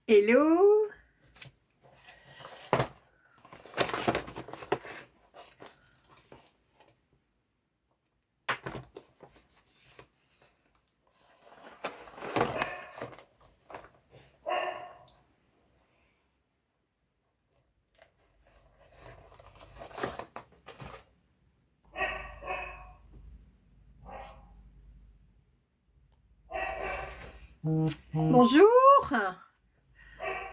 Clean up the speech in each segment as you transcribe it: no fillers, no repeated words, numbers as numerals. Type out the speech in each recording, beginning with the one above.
Hello. Bonjour.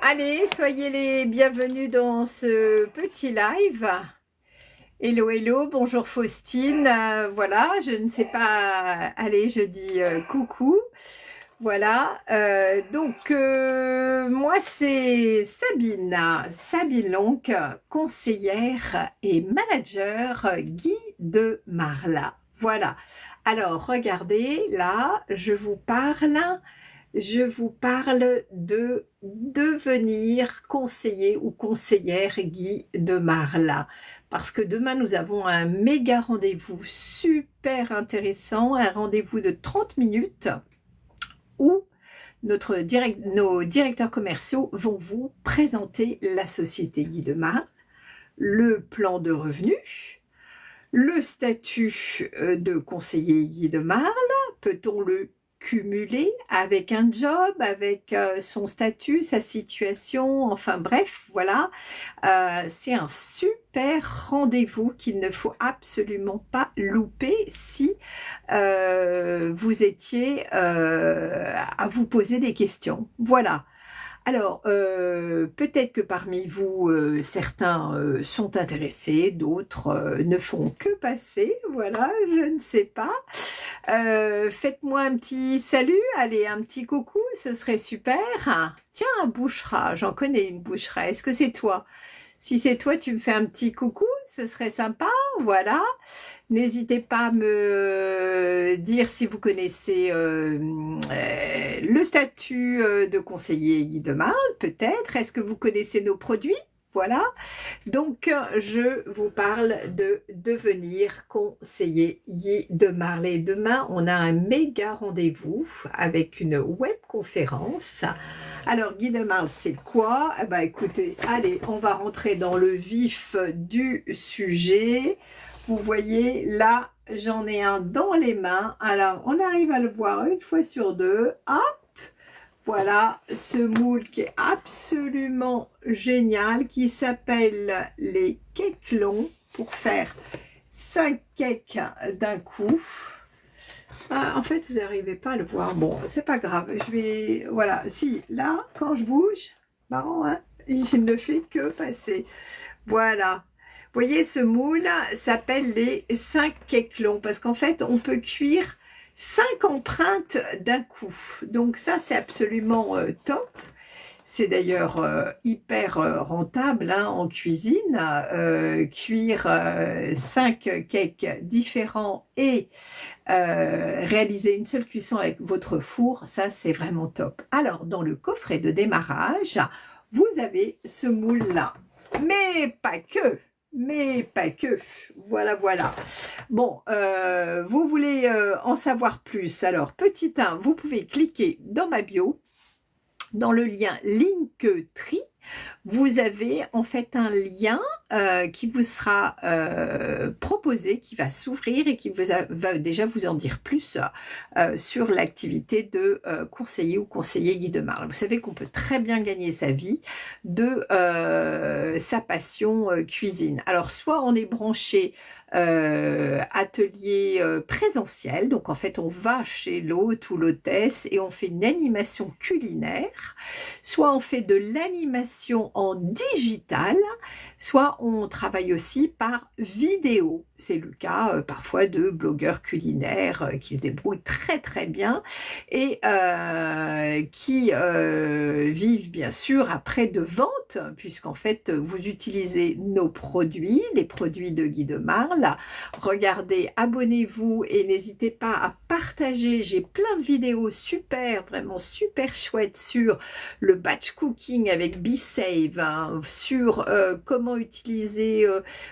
Allez, soyez les bienvenus dans ce petit live. Hello, hello, bonjour Faustine. Voilà, je ne sais pas, allez, je dis coucou. Voilà, moi c'est Sabine Lonck, conseillère et manager Guy de Marla. Voilà, alors regardez, là, je vous parle de devenir conseiller ou conseillère Guy de Marla. Parce que demain, nous avons un méga rendez-vous super intéressant, un rendez-vous de 30 minutes où nos directeurs commerciaux vont vous présenter la société Guy de Marle, le plan de revenus, le statut de conseiller Guy de Marle, peut-on le cumuler avec un job, avec son statut, sa situation, enfin bref, voilà. C'est un super rendez-vous qu'il ne faut absolument pas louper si vous étiez à vous poser des questions. Voilà. Alors, peut-être que parmi vous, certains sont intéressés, d'autres ne font que passer, voilà, je ne sais pas. Faites-moi un petit salut, allez, un petit coucou, ce serait super. Tiens, un bouchera, j'en connais une bouchera, est-ce que c'est toi? Si c'est toi, tu me fais un petit coucou, ce serait sympa, voilà. N'hésitez pas à me dire si vous connaissez le statut de conseiller Guy de Marle, peut-être. Est-ce que vous connaissez nos produits? Voilà. Donc, je vous parle de devenir conseiller Guy de Marle. Et demain, on a un méga rendez-vous avec une webconférence. Alors, Guy de Marle, c'est quoi? Eh ben, écoutez, allez, on va rentrer dans le vif du sujet. Vous voyez, là, j'en ai un dans les mains. Alors, on arrive à le voir une fois sur deux. Hop, voilà, ce moule qui est absolument génial, qui s'appelle les cakes longs, pour faire 5 cakes d'un coup. En fait, vous n'arrivez pas à le voir. Bon, c'est pas grave. Je vais, voilà, si, là, quand je bouge, marrant, hein, il ne fait que passer. Voilà. Vous voyez, ce moule s'appelle les 5 cakes longs parce qu'en fait, on peut cuire 5 empreintes d'un coup. Donc ça, c'est absolument top. C'est d'ailleurs hyper rentable hein, en cuisine. Cuire 5 cakes différents et réaliser une seule cuisson avec votre four, ça, c'est vraiment top. Alors, dans le coffret de démarrage, vous avez ce moule-là. Mais pas que. Voilà, voilà. Bon, vous voulez en savoir plus. Alors, petit 1, vous pouvez cliquer dans ma bio, dans le lien Linktree. Vous avez en fait un lien qui vous sera proposé, qui va s'ouvrir et qui va déjà vous en dire plus sur l'activité de conseiller ou conseiller Guy de Marle. Vous savez qu'on peut très bien gagner sa vie de sa passion cuisine. Alors, soit on est branché atelier présentiel, donc en fait on va chez l'hôte ou l'hôtesse et on fait une animation culinaire, soit on fait de l'animation en digital, soit on travaille aussi par vidéo. c'est le cas parfois de blogueurs culinaires qui se débrouillent très très bien et qui vivent bien sûr après de vente, puisqu'en fait vous utilisez nos produits, les produits de Guy de Marle. Regardez, abonnez-vous et n'hésitez pas à partager. J'ai plein de vidéos super, vraiment super chouettes sur le batch cooking avec BeSave, hein, sur comment utiliser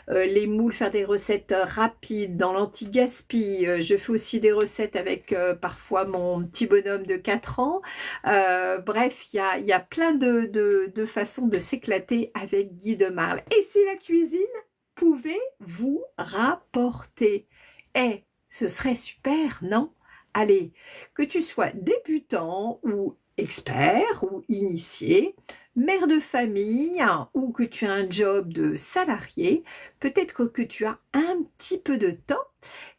les moules, faire des recettes rapides dans l'anti-gaspi. Je fais aussi des recettes avec parfois mon petit bonhomme de 4 ans. Bref, il y a plein de façons de s'éclater avec Guy de Marle. Et si la cuisine pouvait vous rapporter? Eh, ce serait super, non? Allez, que tu sois débutant ou expert ou initié, mère de famille ou que tu as un job de salarié, peut-être que tu as un petit peu de temps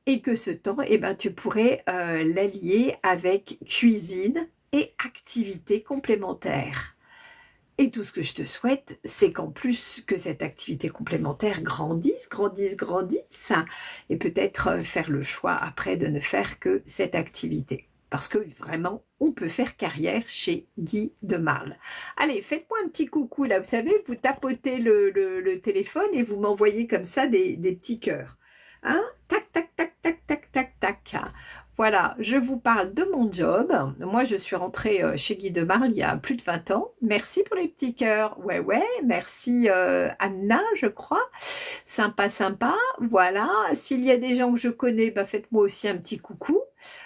et que ce temps, eh ben, tu pourrais l'allier avec cuisine et activités complémentaires. Et tout ce que je te souhaite, c'est qu'en plus que cette activité complémentaire grandisse, et peut-être faire le choix après de ne faire que cette activité. Parce que vraiment, on peut faire carrière chez Guy de Marle. Allez, faites-moi un petit coucou là, vous savez, vous tapotez le téléphone et vous m'envoyez comme ça des petits cœurs. Hein? Tac, tac, tac, tac, tac, tac, tac. Voilà, je vous parle de mon job. Moi, je suis rentrée chez Guy de Marle il y a plus de 20 ans. Merci pour les petits cœurs. Ouais, merci Anna, je crois. Sympa, sympa. Voilà, s'il y a des gens que je connais, bah, faites-moi aussi un petit coucou.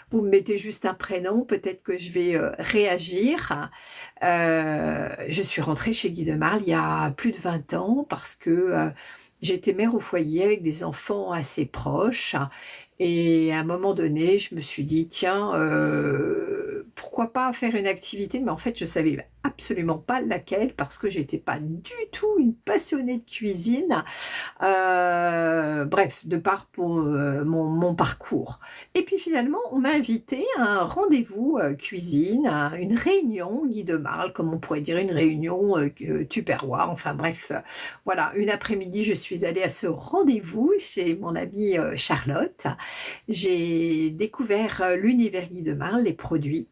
Vous me mettez juste un prénom, peut-être que je vais réagir. Je suis rentrée chez Guy de Marle il y a plus de 20 ans parce que j'étais mère au foyer avec des enfants assez proches. Et à un moment donné, je me suis dit, tiens, pourquoi pas faire une activité? Mais en fait, je savais absolument pas laquelle parce que j'étais pas du tout une passionnée de cuisine. Bref, de par mon parcours. Et puis finalement, on m'a invité à un rendez-vous cuisine, à une réunion Guy de Marle, comme on pourrait dire une réunion Tupperware. Enfin bref, voilà, une après-midi, je suis allée à ce rendez-vous chez mon amie Charlotte. J'ai découvert l'univers Guy de Marle, les produits.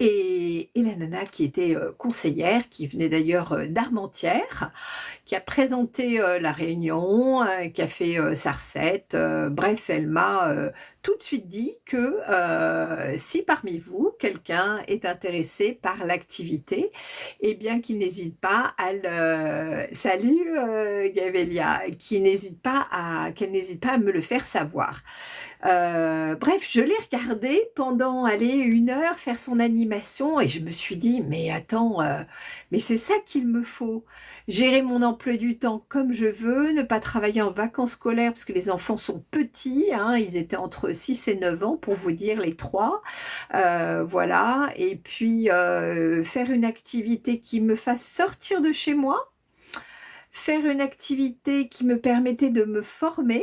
Et la nana qui était conseillère, qui venait d'ailleurs d'Armentières, qui a présenté la réunion, qui a fait sa recette. Bref, elle m'a tout de suite dit que si parmi vous, quelqu'un est intéressé par l'activité, eh bien qu'il n'hésite pas à le... Salut Gavelia, qu'elle n'hésite pas à me le faire savoir. Bref, je l'ai regardé pendant, allez, 1 heure faire son animation et je me suis dit, mais attends, mais c'est ça qu'il me faut. Gérer mon emploi du temps comme je veux, ne pas travailler en vacances scolaires parce que les enfants sont petits, hein, ils étaient entre 6 et 9 ans pour vous dire les 3. Voilà, et puis faire une activité qui me fasse sortir de chez moi, faire une activité qui me permettait de me former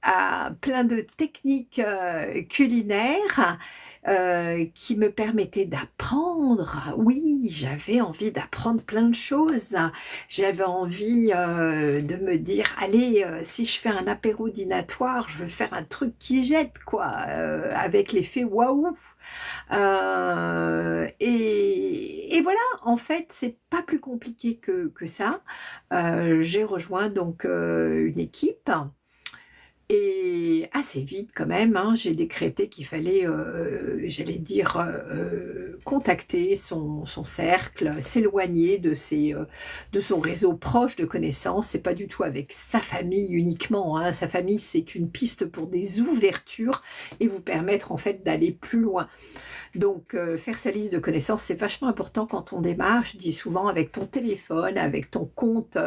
à plein de techniques culinaires qui me permettaient d'apprendre. Oui, j'avais envie d'apprendre plein de choses. J'avais envie de me dire, allez, si je fais un apéro dînatoire, je veux faire un truc qui jette, quoi, avec l'effet waouh. Et voilà, en fait, c'est pas plus compliqué que ça. J'ai rejoint donc une équipe. Et assez vite quand même, hein, j'ai décrété qu'il fallait, j'allais dire, contacter son cercle, s'éloigner de son réseau proche de connaissances. C'est pas du tout avec sa famille uniquement, hein. Sa famille, c'est une piste pour des ouvertures et vous permettre en fait d'aller plus loin. Donc, faire sa liste de connaissances, c'est vachement important quand on démarre. Je dis souvent avec ton téléphone, avec ton compte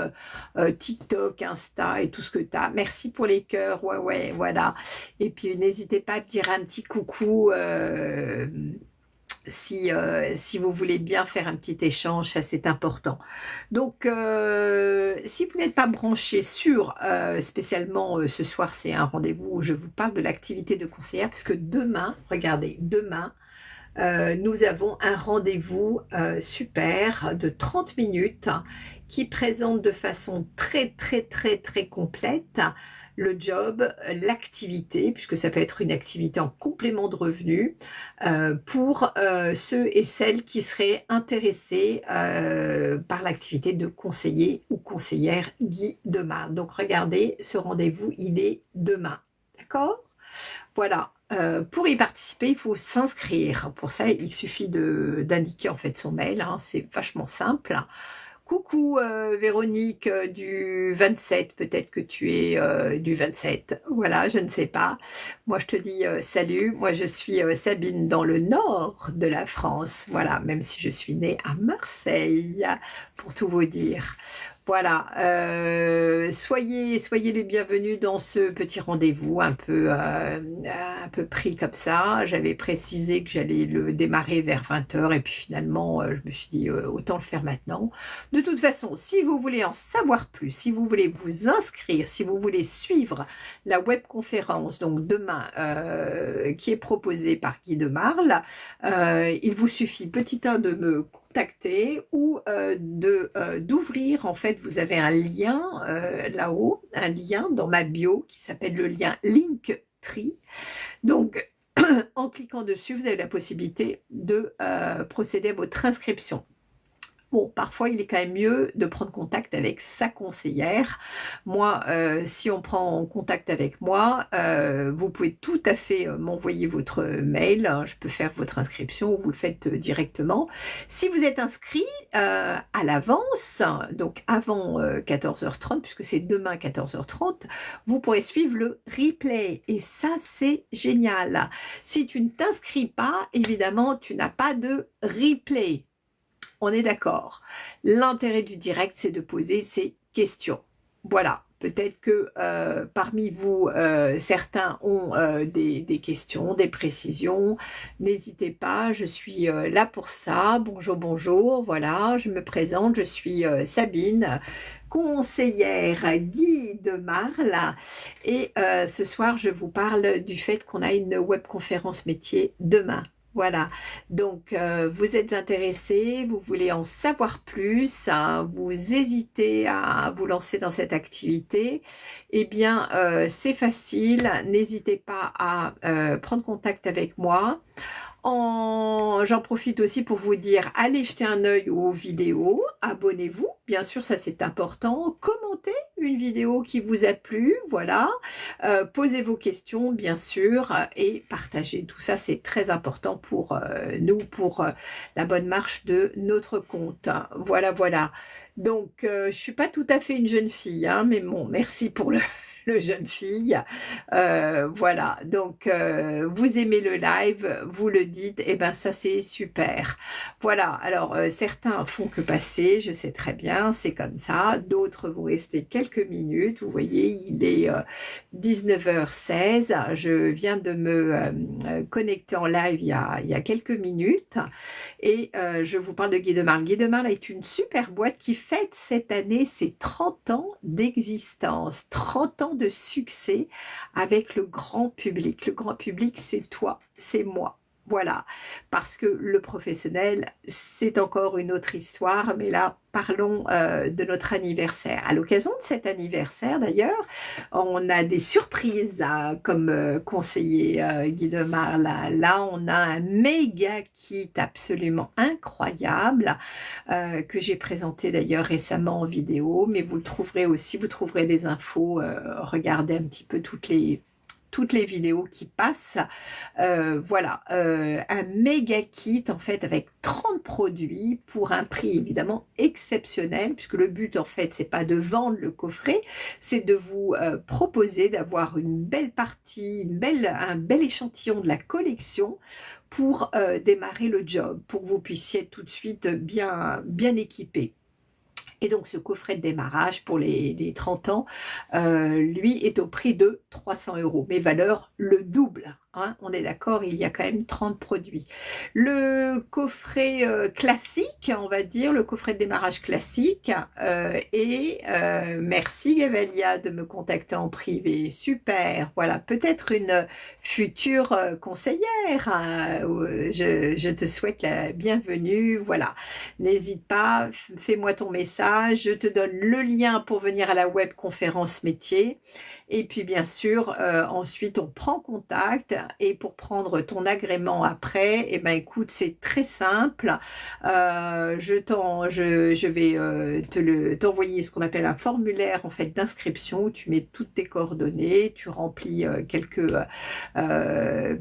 TikTok, Insta et tout ce que tu as. Merci pour les cœurs, ouais, voilà. Et puis, n'hésitez pas à me dire un petit coucou si vous voulez bien faire un petit échange, ça c'est important. Donc, si vous n'êtes pas branché sur, spécialement ce soir, c'est un rendez-vous où je vous parle de l'activité de conseillère, parce que demain, regardez, demain, nous avons un rendez-vous super de 30 minutes qui présente de façon très très très très complète le job, l'activité, puisque ça peut être une activité en complément de revenus, pour ceux et celles qui seraient intéressés par l'activité de conseiller ou conseillère Guy de Marle. Donc regardez, ce rendez-vous, il est demain. D'accord? Voilà. Pour y participer, il faut s'inscrire. Pour ça, il suffit d'indiquer en fait son mail. Hein, c'est vachement simple. Coucou Véronique du 27, peut-être que tu es du 27, voilà, je ne sais pas. Moi je te dis salut, moi je suis Sabine dans le nord de la France, voilà, même si je suis née à Marseille, pour tout vous dire. Voilà, soyez les bienvenus dans ce petit rendez-vous un peu pris comme ça. J'avais précisé que j'allais le démarrer vers 20 h et puis finalement je me suis dit autant le faire maintenant. De toute façon, si vous voulez en savoir plus, si vous voulez vous inscrire, si vous voulez suivre la webconférence, donc demain, qui est proposée par Guy de Marle, il vous suffit, petit 1, de me contacter ou d'ouvrir, en fait, vous avez un lien là-haut, un lien dans ma bio qui s'appelle le lien Linktree. Donc, en cliquant dessus, vous avez la possibilité de procéder à votre inscription. Bon, parfois, il est quand même mieux de prendre contact avec sa conseillère. Moi, si on prend contact avec moi, vous pouvez tout à fait m'envoyer votre mail. Je peux faire votre inscription ou vous le faites directement. Si vous êtes inscrit à l'avance, donc avant 14h30, puisque c'est demain 14h30, vous pourrez suivre le replay. Et ça, c'est génial. Si tu ne t'inscris pas, évidemment, tu n'as pas de replay. On est d'accord. L'intérêt du direct, c'est de poser ces questions. Voilà. Peut-être que parmi vous, certains ont des questions, des précisions. N'hésitez pas, je suis là pour ça. Bonjour, bonjour. Voilà, je me présente. Je suis Sabine, conseillère Guy de Marle. Et ce soir, je vous parle du fait qu'on a une webconférence métier demain. Voilà, donc vous êtes intéressé, vous voulez en savoir plus, hein, vous hésitez à vous lancer dans cette activité, eh bien c'est facile, n'hésitez pas à prendre contact avec moi. J'en profite aussi pour vous dire, allez jeter un œil aux vidéos, abonnez-vous, bien sûr ça c'est important, commentez une vidéo qui vous a plu, voilà, posez vos questions bien sûr et partagez, tout ça c'est très important pour nous, pour la bonne marche de notre compte, voilà, voilà. Donc je suis pas tout à fait une jeune fille, hein, mais bon, merci pour le jeune fille. Voilà, donc vous aimez le live, vous le dites, et ben ça c'est super. Voilà, alors certains font que passer, je sais très bien, c'est comme ça. D'autres vont rester quelques minutes. Vous voyez, il est 19h16. Je viens de me connecter en live il y a quelques minutes et je vous parle de Guy de Marle. Guy de Marle est une super boîte qui fête cette année ses 30 ans d'existence, 30 ans de succès avec le grand public. Le grand public, c'est toi, c'est moi. Voilà, parce que le professionnel, c'est encore une autre histoire, mais là, parlons de notre anniversaire. À l'occasion de cet anniversaire, d'ailleurs, on a des surprises comme conseiller Guy de Marle. Là, on a un méga kit absolument incroyable que j'ai présenté d'ailleurs récemment en vidéo, mais vous le trouverez aussi, vous trouverez les infos, regardez un petit peu toutes les vidéos qui passent. Voilà, un méga kit en fait avec 30 produits pour un prix évidemment exceptionnel, puisque le but en fait c'est pas de vendre le coffret, c'est de vous proposer d'avoir une belle partie, un bel échantillon de la collection pour démarrer le job, pour que vous puissiez être tout de suite bien équipé. Et donc ce coffret de démarrage pour les 30 ans, lui est au prix de 300 €, mais valeur le double. hein, on est d'accord, il y a quand même 30 produits. Le coffret classique, on va dire, le coffret de démarrage classique, et merci Gavalia de me contacter en privé, super, voilà, peut-être une future conseillère, hein, je te souhaite la bienvenue, voilà, n'hésite pas, fais-moi ton message, je te donne le lien pour venir à la web conférence métier, et puis bien sûr, ensuite on prend contact, et pour prendre ton agrément après, eh ben écoute, c'est très simple, je vais t'envoyer ce qu'on appelle un formulaire en fait d'inscription, où tu mets toutes tes coordonnées, tu remplis quelques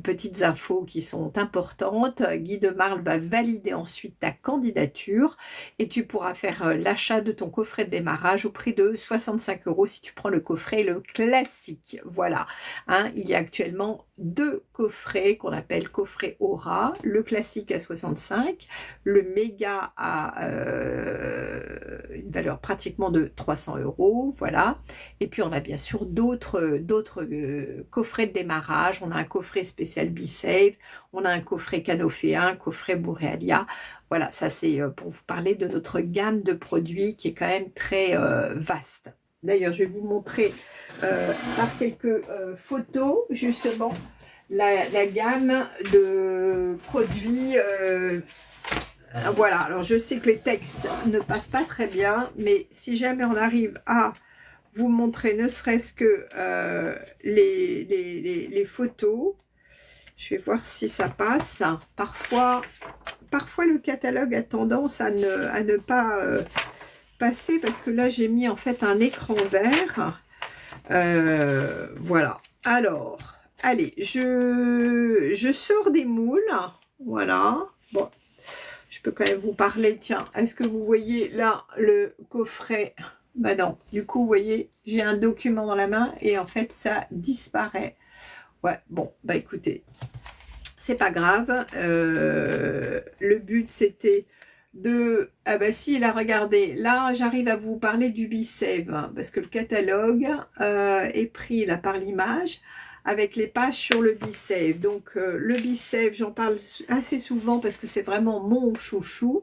petites infos qui sont importantes, Guy de Marle va valider ensuite ta candidature, et tu pourras faire l'achat de ton coffret de démarrage au prix de 65 € si tu prends le coffret le classique, voilà, hein, il y a actuellement 2 coffrets qu'on appelle coffret Aura, le classique à 65, le méga à une valeur pratiquement de 300 €, voilà, et puis on a bien sûr d'autres coffrets de démarrage, on a un coffret spécial B-Save, on a un coffret Canopé 1, coffret Borealia, voilà, ça c'est pour vous parler de notre gamme de produits qui est quand même très vaste. D'ailleurs, je vais vous montrer par quelques photos, justement, la gamme de produits. Voilà, alors je sais que les textes ne passent pas très bien, mais si jamais on arrive à vous montrer ne serait-ce que les photos, je vais voir si ça passe. Parfois le catalogue a tendance à ne pas passer, parce que là j'ai mis en fait un écran vert, voilà, alors allez, je sors des moules, voilà, bon, je peux quand même vous parler, tiens, est-ce que vous voyez là le coffret? Bah non, du coup vous voyez, j'ai un document dans la main et en fait ça disparaît, ouais, bon, bah écoutez, c'est pas grave, le but c'était de... Ah bah si, là, regardez, là, j'arrive à vous parler du B-Save, hein, parce que le catalogue est pris là par l'image, avec les pages sur le B-Save. Donc, le B-Save, j'en parle assez souvent, parce que c'est vraiment mon chouchou,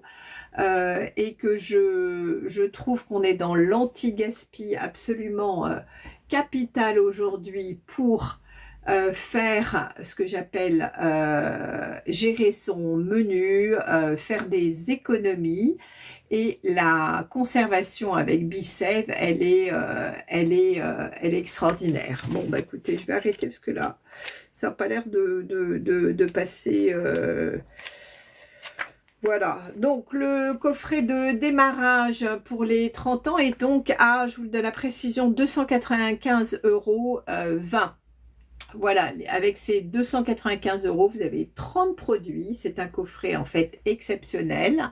et que je trouve qu'on est dans l'anti-gaspi absolument capital aujourd'hui pour... faire ce que j'appelle gérer son menu, faire des économies, et la conservation avec B-Save, elle est extraordinaire. Bon bah écoutez, je vais arrêter parce que là ça n'a pas l'air de passer. Voilà, donc le coffret de démarrage pour les 30 ans est donc à, je vous donne la précision, 295 € 20. Voilà, avec ces 295 €, vous avez 30 produits. C'est un coffret en fait exceptionnel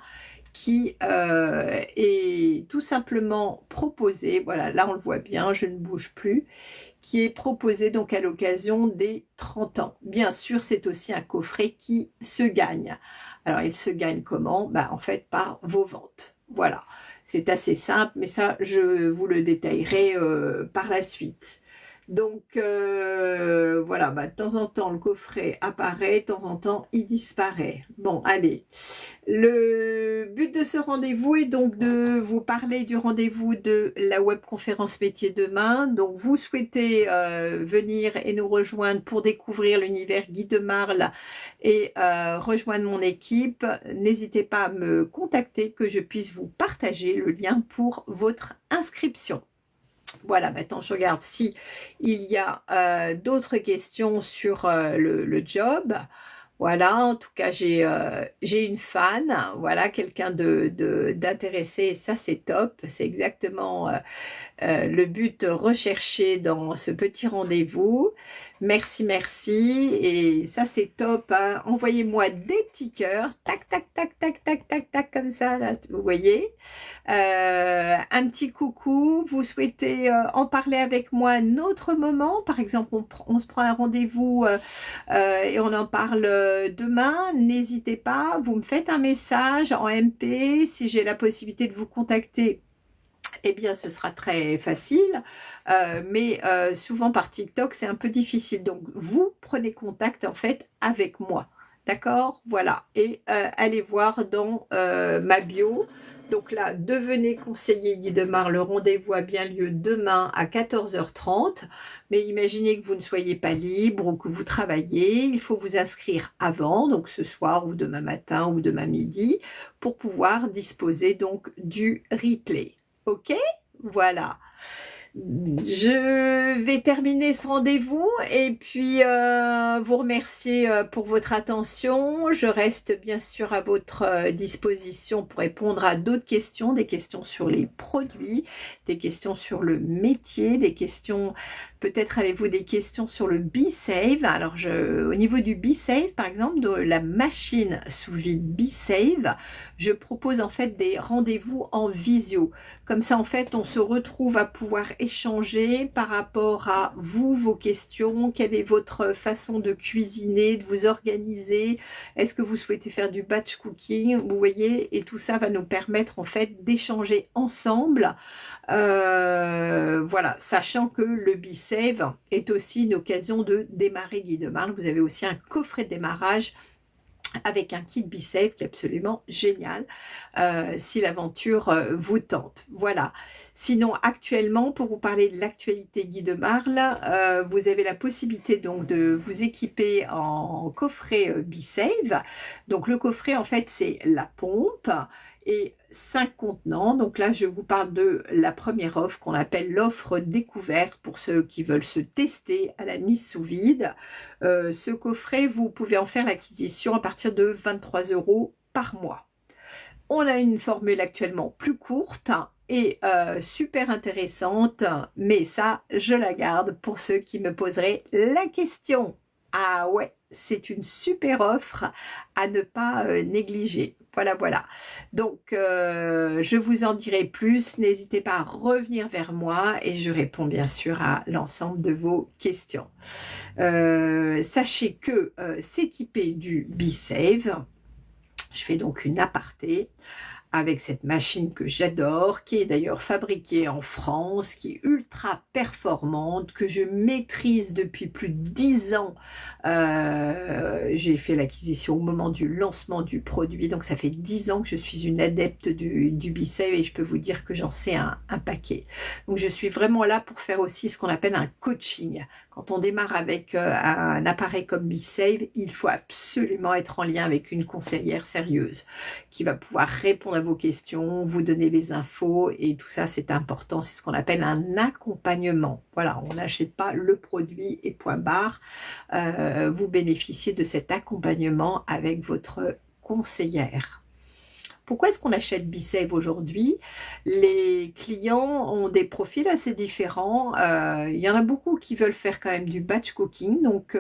qui est tout simplement proposé. Voilà, là on le voit bien, je ne bouge plus. Qui est proposé donc à l'occasion des 30 ans. Bien sûr, c'est aussi un coffret qui se gagne. Alors, il se gagne comment? Bah, en fait, par vos ventes. Voilà, c'est assez simple, mais ça, je vous le détaillerai par la suite. Donc voilà, bah, de temps en temps le coffret apparaît, de temps en temps il disparaît. Bon, allez, le but de ce rendez-vous est donc de vous parler du rendez-vous de la webconférence métier demain. Donc vous souhaitez venir et nous rejoindre pour découvrir l'univers Guy de Marle et rejoindre mon équipe, n'hésitez pas à me contacter, que je puisse vous partager le lien pour votre inscription. Voilà, maintenant je regarde si il y a d'autres questions sur le job. Voilà, en tout cas j'ai une fan, voilà, quelqu'un d'intéressé, et ça c'est top, c'est exactement le but recherché dans ce petit rendez-vous. Merci, merci, et ça c'est top, hein. Envoyez-moi des petits cœurs, tac, tac, tac, tac, tac, tac, tac, comme ça, là, vous voyez. Un petit coucou, vous souhaitez en parler avec moi un autre moment, par exemple on se prend un rendez-vous et on en parle demain, n'hésitez pas, vous me faites un message en MP, si j'ai la possibilité de vous contacter, eh bien ce sera très facile, mais souvent par TikTok c'est un peu difficile. Donc vous prenez contact en fait avec moi, d'accord? Voilà, et allez voir dans ma bio. Donc là, devenez conseiller Guy Demar, le rendez-vous a bien lieu demain à 14h30. Mais imaginez que vous ne soyez pas libre ou que vous travaillez, il faut vous inscrire avant, donc ce soir ou demain matin ou demain midi, pour pouvoir disposer donc du replay. Ok? Voilà. Je vais terminer ce rendez-vous et puis vous remercier pour votre attention. Je reste bien sûr à votre disposition pour répondre à d'autres questions, des questions sur les produits, des questions sur le métier, des questions, peut-être avez-vous des questions sur le BeSave. Alors au niveau du BeSave par exemple, de la machine sous vide BeSave, je propose en fait des rendez-vous en visio. Comme ça, en fait, on se retrouve à pouvoir échanger par rapport à vous, vos questions, quelle est votre façon de cuisiner, de vous organiser, est-ce que vous souhaitez faire du batch cooking, vous voyez, et tout ça va nous permettre en fait d'échanger ensemble, voilà, sachant que le BeSave est aussi une occasion de démarrer Guy Demar. Vous avez aussi un coffret de démarrage avec un kit BeSave qui est absolument génial si l'aventure vous tente. Voilà. Sinon, actuellement, pour vous parler de l'actualité Guy Demar, vous avez la possibilité donc de vous équiper en coffret BeSave. Donc le coffret, en fait, c'est la pompe et 5 contenants. Donc là, je vous parle de la première offre qu'on appelle l'offre découverte pour ceux qui veulent se tester à la mise sous vide. Ce coffret, vous pouvez en faire l'acquisition à partir de 23 € par mois. On a une formule actuellement plus courte et super intéressante, mais ça, je la garde pour ceux qui me poseraient la question. Ah ouais, c'est une super offre à ne pas négliger. Voilà, voilà. Donc, je vous en dirai plus. N'hésitez pas à revenir vers moi et je réponds bien sûr à l'ensemble de vos questions. Sachez que s'équiper du BeSave, je fais donc une aparté avec cette machine que j'adore, qui est d'ailleurs fabriquée en France, qui est ultra performante, que je maîtrise depuis plus de 10 ans. J'ai fait l'acquisition au moment du lancement du produit, donc ça fait 10 ans que je suis une adepte du BeSave et je peux vous dire que j'en sais un paquet. Donc je suis vraiment là pour faire aussi ce qu'on appelle un coaching. Quand on démarre avec un appareil comme BeSave, il faut absolument être en lien avec une conseillère sérieuse qui va pouvoir répondre à vos questions, vous donner les infos et tout ça c'est important, c'est ce qu'on appelle un accompagnement. Voilà, on n'achète pas le produit et point barre, vous bénéficiez de cet accompagnement avec votre conseillère. Pourquoi est-ce qu'on achète BeSave aujourd'hui? Les clients ont des profils assez différents. Il y en a beaucoup qui veulent faire quand même du batch cooking. Donc,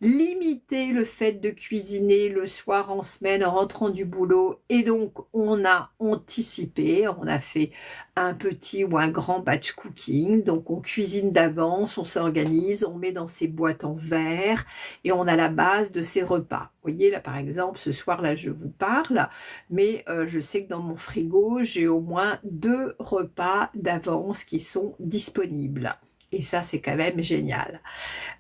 limiter le fait de cuisiner le soir en semaine en rentrant du boulot. Et donc, on a anticipé, on a fait un petit ou un grand batch cooking. Donc, on cuisine d'avance, on s'organise, on met dans ses boîtes en verre et on a la base de ses repas. Vous voyez, là, par exemple, ce soir, là, je vous parle, mais je sais que dans mon frigo, j'ai au moins 2 repas d'avance qui sont disponibles. Et ça, c'est quand même génial.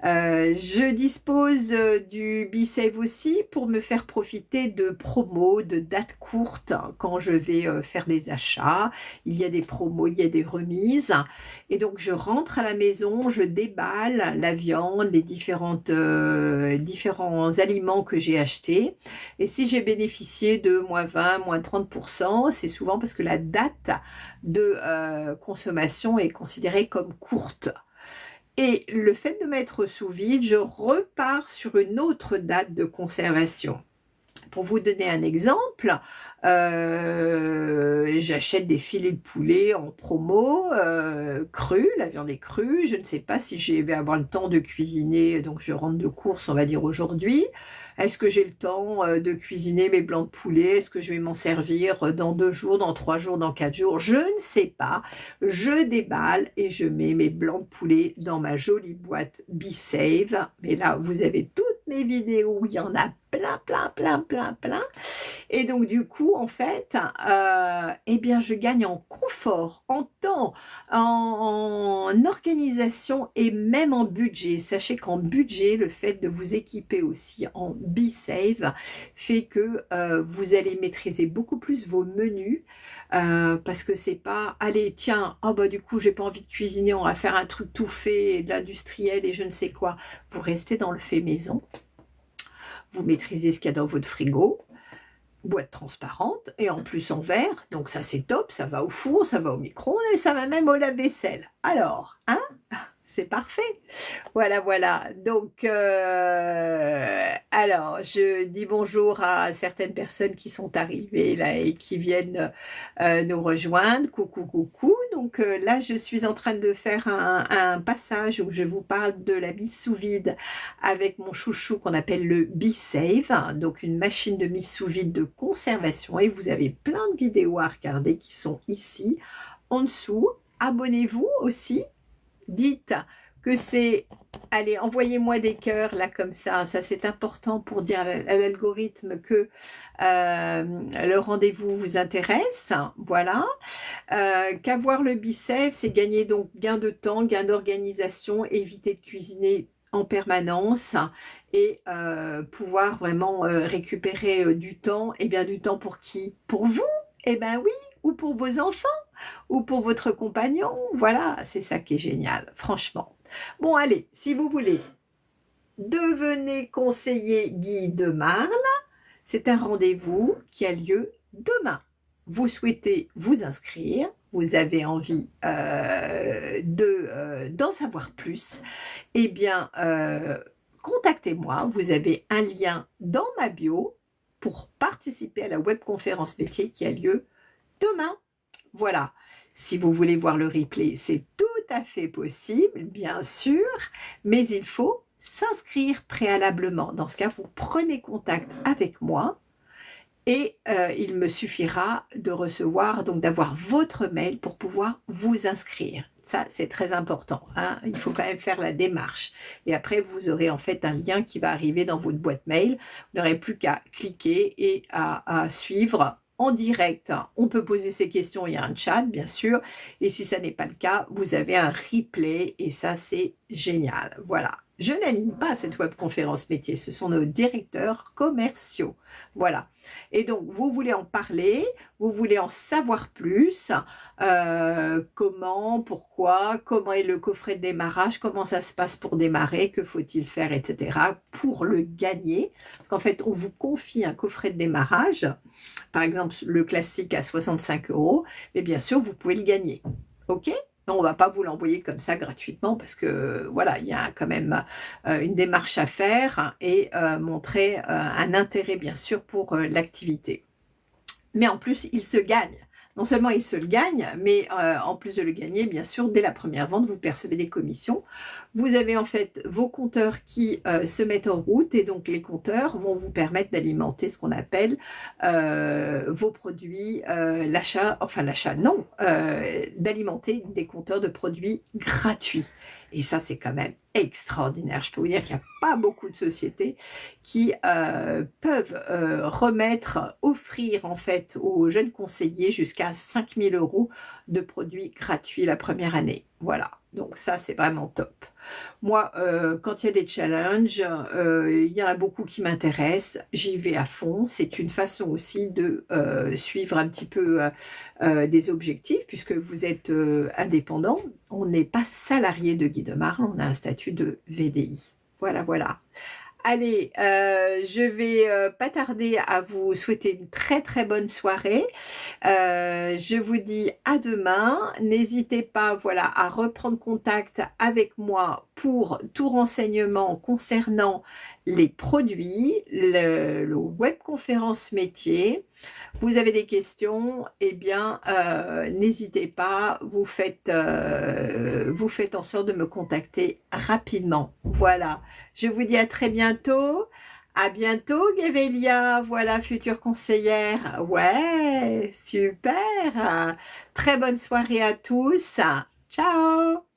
Je dispose du BeSave aussi pour me faire profiter de promos, de dates courtes quand je vais faire des achats. Il y a des promos, il y a des remises. Et donc, je rentre à la maison, je déballe la viande, les différents aliments que j'ai achetés. Et si j'ai bénéficié de moins 20, moins 30%, c'est souvent parce que la date de consommation est considérée comme courte. Et le fait de mettre sous vide, je repars sur une autre date de conservation. Pour vous donner un exemple, j'achète des filets de poulet en promo, crus, la viande est crue. Je ne sais pas si je vais avoir le temps de cuisiner, donc je rentre de course, on va dire aujourd'hui. Est-ce que j'ai le temps de cuisiner mes blancs de poulet? Est-ce que je vais m'en servir dans 2 jours, dans 3 jours, dans 4 jours? Je ne sais pas. Je déballe et je mets mes blancs de poulet dans ma jolie boîte BeSave. Mais là, vous avez toutes mes vidéos, il y en a plein. Et donc du coup, en fait, eh bien, je gagne en confort, en temps, en organisation et même en budget. Sachez qu'en budget, le fait de vous équiper aussi en BeSave fait que vous allez maîtriser beaucoup plus vos menus parce que c'est pas, allez, tiens, oh bah du coup, j'ai pas envie de cuisiner, on va faire un truc tout fait, de l'industriel et je ne sais quoi. Vous restez dans le fait maison. Vous maîtrisez ce qu'il y a dans votre frigo, boîte transparente et en plus en verre, donc ça c'est top, ça va au four, ça va au micro-ondes et ça va même au lave-vaisselle. Alors, hein, c'est parfait. Voilà, voilà. Donc, alors, je dis bonjour à certaines personnes qui sont arrivées là et qui viennent nous rejoindre. Coucou, coucou. Donc là, je suis en train de faire un passage où je vous parle de la mise sous vide avec mon chouchou qu'on appelle le BeSave, donc une machine de mise sous vide de conservation. Et vous avez plein de vidéos à regarder qui sont ici, en dessous. Abonnez-vous aussi. Dites que c'est... Allez, envoyez-moi des cœurs là comme ça c'est important pour dire à l'algorithme que le rendez-vous vous intéresse, voilà. Qu'avoir le BeSave, c'est gagner donc gain de temps, gain d'organisation, éviter de cuisiner en permanence et pouvoir vraiment récupérer du temps, et bien du temps pour qui? Pour vous? Eh ben oui, ou pour vos enfants, ou pour votre compagnon, voilà, c'est ça qui est génial, franchement. Bon, allez, si vous voulez, devenez conseiller Guy de Marle, c'est un rendez-vous qui a lieu demain. Vous souhaitez vous inscrire, vous avez envie d'en savoir plus, eh bien, contactez-moi, vous avez un lien dans ma bio pour participer à la webconférence métier qui a lieu demain. Voilà, si vous voulez voir le replay, c'est tout à fait possible, bien sûr, mais il faut s'inscrire préalablement. Dans ce cas, vous prenez contact avec moi et il me suffira de recevoir, donc d'avoir votre mail pour pouvoir vous inscrire. Ça, c'est très important, hein. Il faut quand même faire la démarche. Et après, vous aurez en fait un lien qui va arriver dans votre boîte mail. Vous n'aurez plus qu'à cliquer et à suivre en direct. On peut poser ses questions, il y a un chat, bien sûr. Et si ça n'est pas le cas, vous avez un replay et ça, c'est génial. Voilà. Je n'anime pas cette webconférence métier, ce sont nos directeurs commerciaux. Voilà. Et donc, vous voulez en parler, vous voulez en savoir plus, comment, pourquoi, comment est le coffret de démarrage, comment ça se passe pour démarrer, que faut-il faire, etc. pour le gagner. Parce qu'en fait, on vous confie un coffret de démarrage, par exemple le classique à 65 €, mais bien sûr, vous pouvez le gagner. OK ? On ne va pas vous l'envoyer comme ça gratuitement parce que voilà, il y a quand même une démarche à faire et montrer un intérêt bien sûr pour l'activité. Mais en plus, il se gagne. Non seulement il se le gagne, mais en plus de le gagner, bien sûr, dès la première vente, vous percevez des commissions. Vous avez en fait vos compteurs qui se mettent en route et donc les compteurs vont vous permettre d'alimenter ce qu'on appelle vos produits, d'alimenter des compteurs de produits gratuits. Et ça, c'est quand même extraordinaire. Je peux vous dire qu'il n'y a pas beaucoup de sociétés qui peuvent offrir en fait aux jeunes conseillers jusqu'à 5 000 € de produits gratuits la première année. Voilà, donc ça, c'est vraiment top. Moi, quand il y a des challenges, il y en a beaucoup qui m'intéressent, j'y vais à fond. C'est une façon aussi de suivre un petit peu des objectifs, puisque vous êtes indépendant. On n'est pas salarié de Guy de Marle, on a un statut de VDI. Voilà, voilà. Allez, je vais pas tarder à vous souhaiter une très très bonne soirée. Je vous dis à demain. N'hésitez pas, voilà, à reprendre contact avec moi pour tout renseignement concernant les produits, le webconférence métier. Vous avez des questions, eh bien, n'hésitez pas, vous faites en sorte de me contacter rapidement. Voilà, je vous dis à très bientôt. À bientôt, Gavelia, voilà, future conseillère. Ouais, super. Très bonne soirée à tous. Ciao.